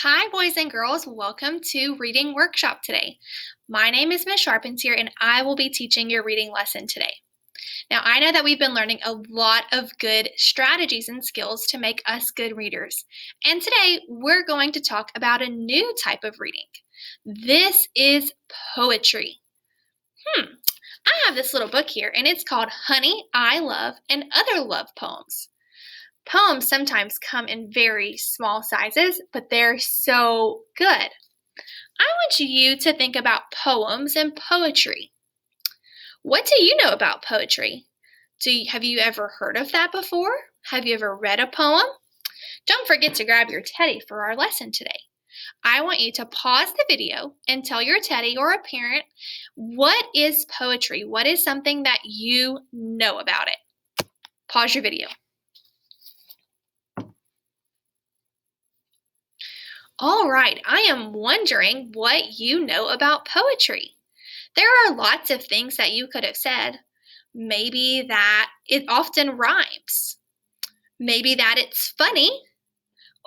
Hi, boys and girls. Welcome to Reading Workshop today. My name is Miss Sharpentier, and I will be teaching your reading lesson today. Now, I know that we've been learning a lot of good strategies and skills to make us good readers. And today, we're going to talk about a new type of reading. This is poetry. I have this little book here, and it's called Honey, I Love, and Other Love Poems. Poems sometimes come in very small sizes, but they're so good. I want you to think about poems and poetry. What do you know about poetry? Have you ever heard of that before? Have you ever read a poem? Don't forget to grab your teddy for our lesson today. I want you to pause the video and tell your teddy or a parent, what is poetry? What is something that you know about it? Pause your video. All right, I am wondering what you know about poetry. There are lots of things that you could have said. Maybe that it often rhymes. Maybe that it's funny.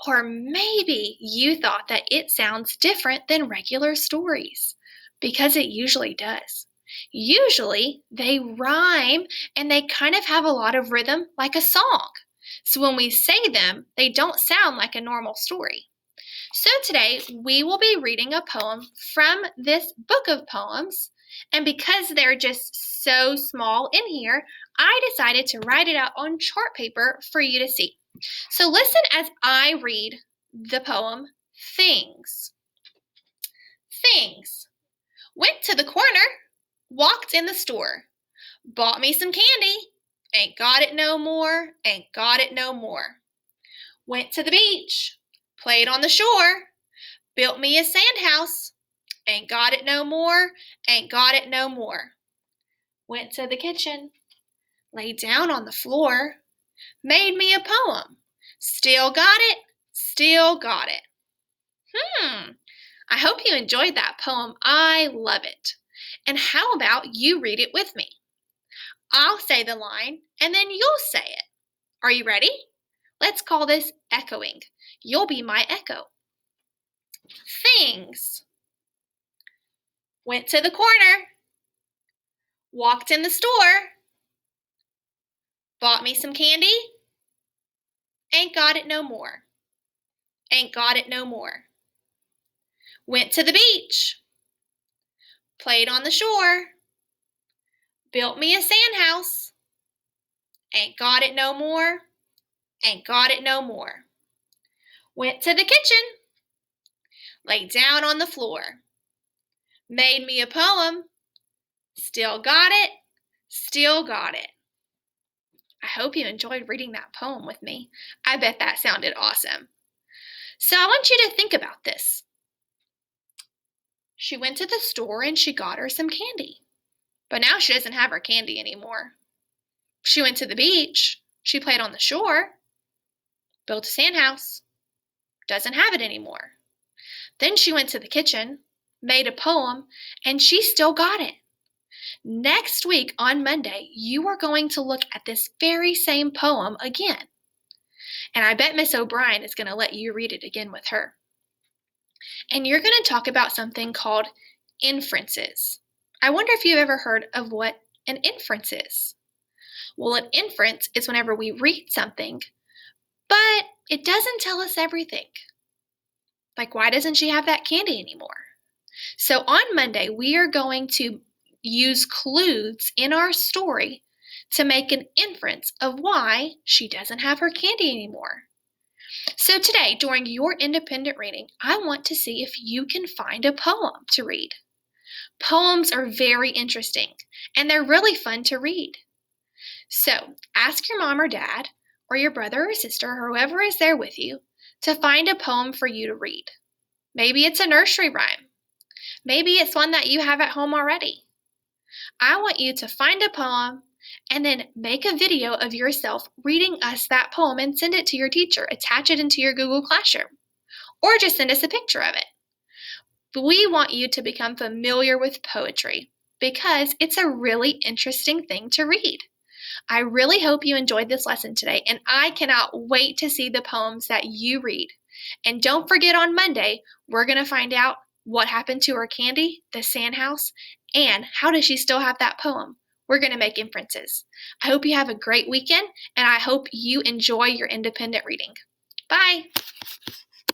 Or maybe you thought that it sounds different than regular stories, because it usually does. Usually they rhyme and they kind of have a lot of rhythm like a song. So when we say them, they don't sound like a normal story. So today we will be reading a poem from this book of poems, and because they're just so small in here, I decided to write it out on chart paper for you to see. So listen as I read the poem, Things. Things. Went to the corner, walked in the store, bought me some candy, ain't got it no more, ain't got it no more. Went to the beach, played on the shore, built me a sand house, ain't got it no more, ain't got it no more. Went to the kitchen, laid down on the floor, made me a poem, still got it, still got it. I hope you enjoyed that poem. I love it. And how about you read it with me? I'll say the line, and then you'll say it. Are you ready? Let's call this echoing. You'll be my echo. Things. Went to the corner, walked in the store, bought me some candy, ain't got it no more, ain't got it no more. Went to the beach, played on the shore, built me a sand house, ain't got it no more, ain't got it no more. Went to the kitchen, laid down on the floor, made me a poem, still got it, still got it. I hope you enjoyed reading that poem with me. I bet that sounded awesome. So I want you to think about this. She went to the store and she got her some candy, but now she doesn't have her candy anymore. She went to the beach, she played on the shore, built a sand house, doesn't have it anymore. Then she went to the kitchen, made a poem, and she still got it. Next week on Monday, you are going to look at this very same poem again. And I bet Miss O'Brien is going to let you read it again with her. And you're going to talk about something called inferences. I wonder if you've ever heard of what an inference is. Well, an inference is whenever we read something, but it doesn't tell us everything. Like, why doesn't she have that candy anymore? So on Monday, we are going to use clues in our story to make an inference of why she doesn't have her candy anymore. So today, during your independent reading, I want to see if you can find a poem to read. Poems are very interesting, and they're really fun to read. So ask your mom or dad, or your brother or sister, or whoever is there with you, to find a poem for you to read. Maybe it's a nursery rhyme. Maybe it's one that you have at home already. I want you to find a poem and then make a video of yourself reading us that poem and send it to your teacher. Attach it into your Google Classroom, or just send us a picture of it. We want you to become familiar with poetry because it's a really interesting thing to read. I really hope you enjoyed this lesson today, and I cannot wait to see the poems that you read. And don't forget on Monday, we're going to find out what happened to her candy, the sandhouse, and how does she still have that poem? We're going to make inferences. I hope you have a great weekend, and I hope you enjoy your independent reading. Bye.